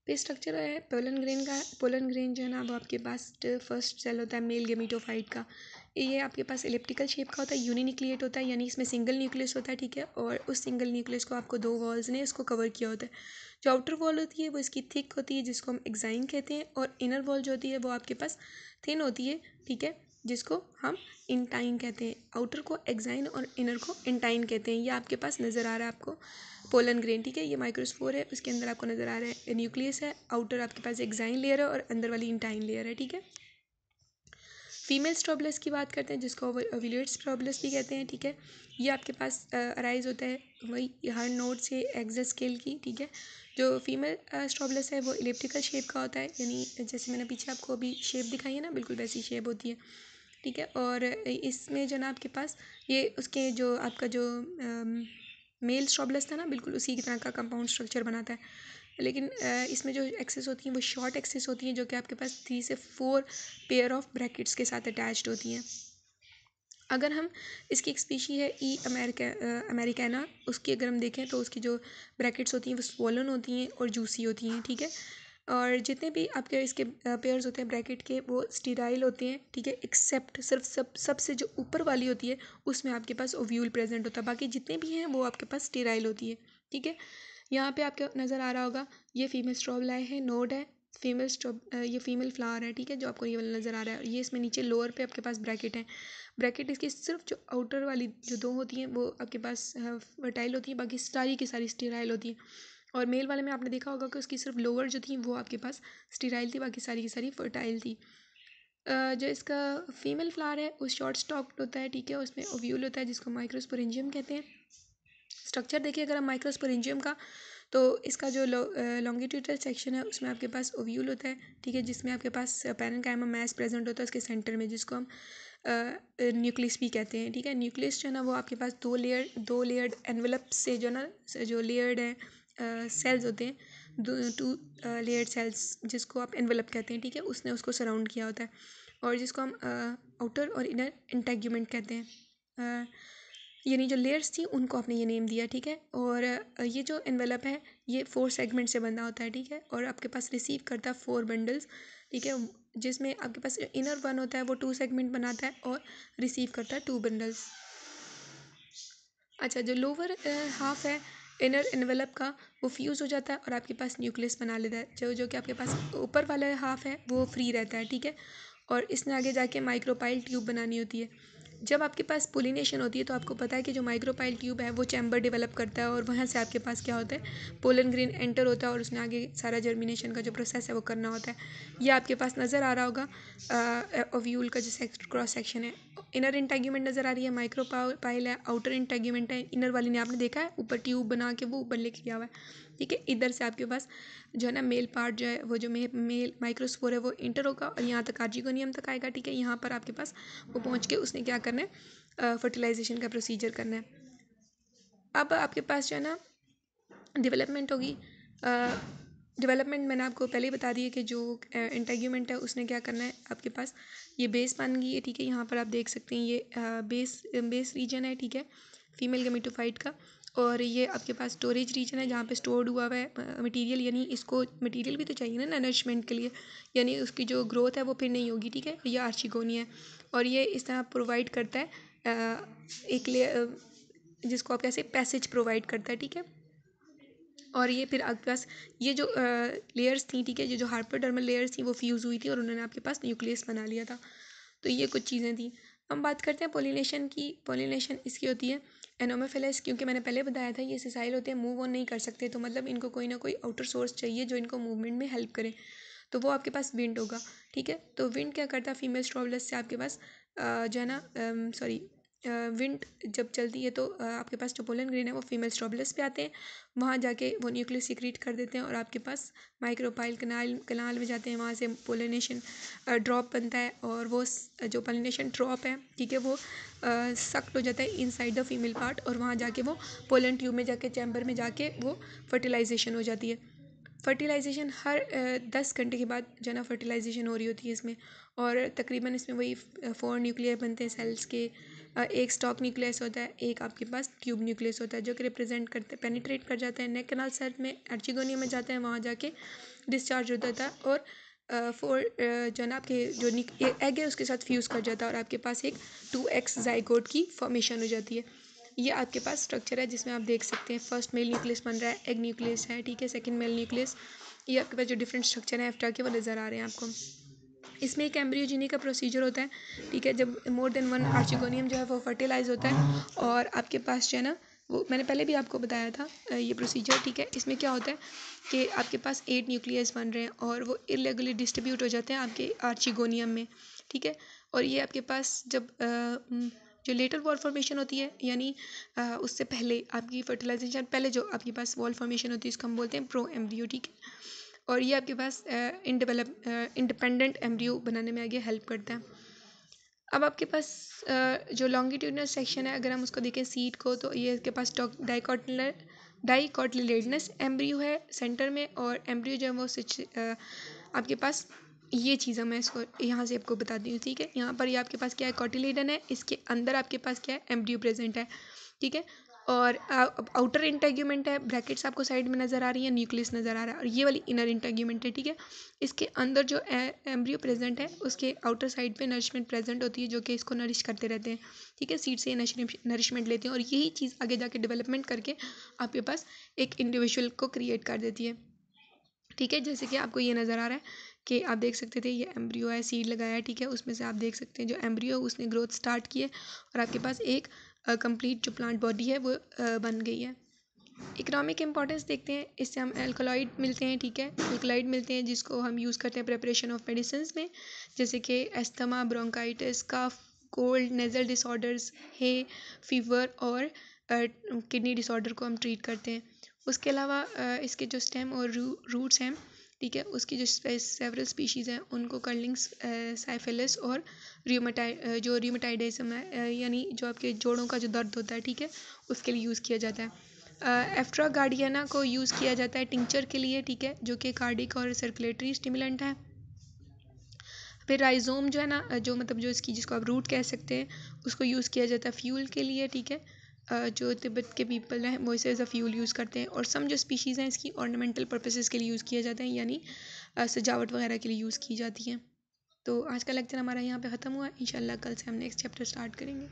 पे स्ट्रक्चर है pollen grain का। पोलन ग्रेन जो है ना वो आपके पास फर्स्ट सेल होता है मेल गेमिटोफाइट का। ये आपके पास एलिप्टिकल शेप का होता है, यूनिन्यूक्लिएट होता है, यानी इसमें सिंगल न्यूक्लियस होता है, ठीक है। और उस सिंगल न्यूक्लियस को आपको 2 वॉल्स ने इसको कवर किया होता है। जो आउटर वॉल होती है वो इसकी थिक होती है, जिसको हम एक्साइन कहते हैं, और इनर वॉल जो होती है वो आपके पास थिन होती है, ठीक है, जिसको हम इंटाइन कहते हैं। आउटर को एक्साइन और इनर को इंटाइन कहते हैं। ये आपके पास नज़र आ रहा है आपको पोलन ग्रेन, ठीक है। ये माइक्रोस्पोर है, उसके अंदर आपको नज़र आ रहा है न्यूक्लियस है, आउटर आपके पास एक्साइन लेयर है और अंदर वाली इंटाइन लेयर है, ठीक है। फीमेल स्ट्रोबलस की बात करते हैं, जिसको ओव्यूलेट स्ट्रोबलस भी कहते हैं, ठीक है। ये आपके पास अराइज होता है वही हर नोड से एक्सोस्केल की, ठीक है। जो फीमेल स्ट्रोबलस है वो इलिप्टिकल शेप का होता है, यानी जैसे मैंने पीछे आपको अभी शेप दिखाई है ना, बिल्कुल वैसी शेप होती है, ठीक है। और इसमें जो ना आपके पास ये उसके जो आपका जो मेल स्ट्रोबलस था ना, बिल्कुल उसी की तरह का कंपाउंड स्ट्रक्चर बनाता है। लेकिन इसमें जो एक्सेस होती हैं वो शॉर्ट एक्सेस होती हैं, जो कि आपके पास 3 से 4 पेयर ऑफ ब्रैकेट्स के साथ अटैच्ड होती हैं। अगर हम इसकी एक स्पीशी है ई अमेरिकाना, उसकी अगर हम देखें तो उसकी जो ब्रैकेट्स होती हैं वो स्वोलन होती हैं और जूसी होती हैं, ठीक है। और जितने भी आपके इसके पेयर्स होते हैं ब्रैकेट के वो स्टीराइल होते हैं, ठीक है, एक्सेप्ट सिर्फ सबसे जो ऊपर वाली होती है उसमें आपके पास ओव्यूल प्रेजेंट होता है, बाकी जितने भी हैं वो आपके पास स्टीराइल होती है, ठीक है। यहाँ पे आपको नज़र आ रहा होगा ये फीमेल स्ट्रोबलाई है, नोड है, ये फीमेल फ्लावर है, ठीक है, जो आपको ये वाला नज़र आ रहा है। ये इसमें नीचे लोअर पे आपके पास ब्रैकेट है। ब्रैकेट इसकी सिर्फ जो आउटर वाली जो 2 होती हैं वो आपके पास फर्टाइल होती हैं, बाकी सारी की सारी स्टीराइल होती हैं। और मेल वाले में आपने देखा होगा कि उसकी सिर्फ लोअर जो थी वो आपके पास स्टीराइल थी, बाकी सारी की सारी फर्टाइल थी। जो इसका फीमेल फ्लावर है वो शॉर्ट स्टॉक्ड होता है, ठीक है, उसमें ओव्यूल होता है, जिसको माइक्रोस्पोरेंजियम कहते हैं। स्ट्रक्चर देखिए अगर हम माइक्रोस्पोरेंजियम का, तो इसका जो लॉन्गिट्यूडल सेक्शन है उसमें आपके पास ओव्यूल होता है, ठीक है, जिसमें आपके पास पैरेन्काइमा मैस प्रेजेंट होता है उसके सेंटर में, जिसको हम न्यूक्लियस भी कहते हैं, ठीक है। न्यूक्लियस जो है ना वो आपके पास दो लेयर्ड एनवेलप से जो ना जो लेयर्ड है सेल्स होते हैं, 2 लेयर्ड सेल्स, जिसको आप एनवेलप कहते हैं, ठीक है, उसने उसको सराउंड किया होता है, और जिसको हम आउटर और इनर इंटेग्यूमेंट कहते हैं। यानी जो लेयर्स थी उनको आपने ये नेम दिया, ठीक है। और ये जो एनवेलप है ये 4 सेगमेंट से बना होता है, ठीक है, और आपके पास रिसीव करता है 4 बंडल्स, ठीक है, जिसमें आपके पास इनर 1 होता है वो 2 सेगमेंट बनाता है और रिसीव करता है 2 बंडल्स। अच्छा, जो लोअर हाफ है इनर एनवेलप का वो फ्यूज़ हो जाता है और आपके पास न्यूक्लियस बना लेता है। जो कि आपके पास ऊपर वाला हाफ है वो फ्री रहता है, ठीक है, और इसने आगे जाके माइक्रोपाइल ट्यूब बनानी होती है। जब आपके पास पोलिनेशन होती है तो आपको पता है कि जो माइक्रोपाइल ट्यूब है वो चैम्बर डेवलप करता है, और वहाँ से आपके पास क्या होता है पोलन ग्रेन एंटर होता है और उसने आगे सारा जर्मिनेशन का जो प्रोसेस है वो करना होता है। ये आपके पास नज़र आ रहा होगा ओव्यूल का जो क्रॉस सेक्शन है। इनर इंटेग्यूमेंट नज़र आ रही है, माइक्रोपाइल है, आउटर इंटेग्यूमेंट है, इनर वाली ने आपने देखा है ऊपर ट्यूब बना के वो ऊपर लेके गया हुआ है, ठीक है। इधर से आपके पास जो है ना मेल पार्ट जो है वो जो मेल माइक्रोस्पोर है वो इंटर होगा और यहाँ तक आर्जिगोनियम तक आएगा, ठीक है। यहाँ पर आपके पास वो पहुँच के उसने क्या करना है फर्टिलाइजेशन का प्रोसीजर करना है। अब आपके पास जो है ना डेवलपमेंट होगी। डेवलपमेंट मैंने आपको पहले ही बता दी है कि जो इंटेग्यूमेंट है उसने क्या करना है, आपके पास ये बेस बन गई है, ठीक है। यहाँ पर आप देख सकते हैं ये बेस रीजन है, ठीक है, फीमेल गेमेटोफाइट का। और ये आपके पास स्टोरेज रीजन है जहाँ पे स्टोर्ड हुआ हुआ है मटेरियल, यानी इसको मटेरियल भी तो चाहिए ना नरिशमेंट के लिए, यानी उसकी जो ग्रोथ है वो फिर नहीं होगी, ठीक है। ये आर्चिगोनी है और ये इस तरह प्रोवाइड करता है एक जिसको आप कैसे पैसेज प्रोवाइड करता है, ठीक है। और ये फिर आपके पास ये जो लेयर्स थी, ठीक है, ये जो हाइपोडर्मल लेयर्स थी वो फ्यूज़ हुई थी और उन्होंने आपके पास न्यूक्लियस बना लिया था। तो ये कुछ चीज़ें थी। हम बात करते हैं पोलिनेशन की। पोलिनेशन इसकी होती है एनोमोफिलस, क्योंकि मैंने पहले बताया था ये सिसाइल होते हैं, मूव ऑन नहीं कर सकते, तो मतलब इनको कोई ना कोई आउटर सोर्स चाहिए जो इनको मूवमेंट में हेल्प करे, तो वो आपके पास विंड होगा, ठीक है। तो विंड क्या करता है फीमेल स्ट्रोबलस से आपके पास जो है ना विंड जब चलती है तो आपके पास जो पोलन ग्रेन है वो फीमेल स्ट्रोबलस पे आते हैं, वहाँ जाके वो न्यूक्लियस सीक्रेट कर देते हैं और आपके पास माइक्रोपाइल कनाल में जाते हैं, वहाँ से पोलिनेशन ड्रॉप बनता है और वो जो पोलिनेशन ड्रॉप है, ठीक है, वो सक्ट हो जाता है इनसाइड द फीमेल पार्ट और वहाँ जाके वो पोलन ट्यूब में जाके चैम्बर में जाके वो फर्टिलाइजेशन हो जाती है। फर्टिलाइजेशन हर 10 घंटे के बाद जो है ना फर्टिलाइजेशन हो रही होती है इसमें, और तकरीबन इसमें वही 4 न्यूक्लियर बनते हैं सेल्स के, एक स्टॉक न्यूक्लियस होता है, एक आपके पास ट्यूब न्यूक्लियस होता है, जो कि रिप्रेजेंट करते पेनिट्रेट कर जाते हैं नेक कैनाल सेट में, आर्चिगोनियम में जाते हैं, वहाँ जाके डिस्चार्ज होता था और जो है ना आपके जो एग है उसके साथ फ्यूज़ कर जाता है और आपके पास एक 2x जाइगोट की फॉर्मेशन हो जाती है। ये आपके पास स्ट्रक्चर है जिसमें आप देख सकते हैं फर्स्ट मेल न्यूक्लियस बन रहा है, एग न्यूक्लियस है, ठीक है, सेकंड मेल न्यूक्लियस। ये आपके पास जो डिफरेंट स्ट्रक्चर है एफ्टा के वो नज़र आ रहे हैं आपको। इसमें एक एम्ब्रियोजेनी का प्रोसीजर होता है, ठीक है, जब मोर देन वन आर्चिगोनियम जो है वो फर्टिलाइज होता है और आपके पास जो है ना वो मैंने पहले भी आपको बताया था ये प्रोसीजर, ठीक है। इसमें क्या होता है कि आपके पास 8 न्यूक्लियस बन रहे हैं और वो इरेगुलरली डिस्ट्रीब्यूट हो जाते हैं आपके आर्चिगोनियम में, ठीक है। और ये आपके पास जब जो लेटर वॉल फॉर्मेशन होती है यानी उससे पहले आपकी फर्टिलाइजेशन पहले जो आपके पास वॉल फॉर्मेशन होती है उसको हम बोलते हैं प्रो एम्ब्रियो, ठीक है। और ये आपके पास इंडिपेंडेंट एम्ब्रियो बनाने में आगे हेल्प करता है। अब आपके पास जो लॉन्गिट्यूडनल सेक्शन है अगर हम उसको देखें सीड को, तो ये इसके पास डाइकोटिलेडनस एम्ब्रियो है सेंटर में और एम्ब्रियो जो है वो आपके पास ये चीज़ मैं इसको यहाँ से आपको बताती हूँ, ठीक है। यहाँ पर ये आपके पास क्या है, कॉटिलेडन है, इसके अंदर आपके पास क्या है, एम्ब्रियो प्रेजेंट है, ठीक है। और आउटर इंटेग्यूमेंट है, ब्रैकेट्स आपको साइड में नज़र आ रही है, न्यूक्लियस नज़र आ रहा है और ये वाली इनर इंटेग्यूमेंट है, ठीक है। इसके अंदर जो एम्ब्रियो प्रेजेंट है उसके आउटर साइड पे नरिशमेंट प्रेजेंट होती है जो कि इसको नरिश करते रहते हैं, ठीक है, सीड से नरिशमेंट लेते हैं और यही चीज़ आगे जाके डेवलपमेंट करके आपके पास एक इंडिविजुअल को क्रिएट कर देती है, ठीक है। जैसे कि आपको ये नज़र आ रहा है कि आप देख सकते थे ये एम्ब्रियो है, सीड लगाया है, ठीक है, उसमें से आप देख सकते हैं जो एम्ब्रियो है उसने ग्रोथ स्टार्ट की है और आपके पास एक कंप्लीट जो प्लांट बॉडी है वो बन गई है। इकोनॉमिक इंपॉर्टेंस देखते हैं, इससे हम एल्कलॉइड मिलते हैं, ठीक है, एल्कलॉइड मिलते हैं जिसको हम यूज़ करते हैं प्रिपरेशन ऑफ मेडिसिन में, जैसे कि एस्थमा, ब्रोंकाइटिस, कफ, कोल्ड, नेजल डिसऑर्डर्स, है फीवर और किडनी डिसऑर्डर को हम ट्रीट करते हैं। उसके अलावा इसके जो स्टेम और रूट्स हैं, ठीक है, उसकी जो सेवरल स्पीशीज़ हैं उनको कर्लिंग्स, साइफिलिस और जो रियोमेटाइडिज्म है यानी जो आपके जोड़ों का जो दर्द होता है, ठीक है, उसके लिए यूज़ किया जाता है। एफ्ट्रा गार्डियाना को यूज़ किया जाता है टिंचर के लिए, ठीक है, जो कि कार्डिक और सर्कुलेटरी स्टिमुलेंट है। फिर राइजोम जो है ना जो मतलब जो इसकी जिसको आप रूट कह सकते हैं उसको यूज़ किया जाता है फ्यूल के लिए, ठीक है। जो तिब्बत के पीपल हैं वो इसे एज अ फ्यूल यूज़ करते हैं और सम जो स्पीशीज़ हैं इसकी ऑर्नामेंटल पर्पसेस के लिए यूज़ किया जाता है यानी सजावट वगैरह के लिए यूज़ की जाती हैं। तो आज का लेक्चर हमारा यहाँ पे ख़त्म हुआ, इंशाल्लाह कल से हम नेक्स्ट चैप्टर स्टार्ट करेंगे।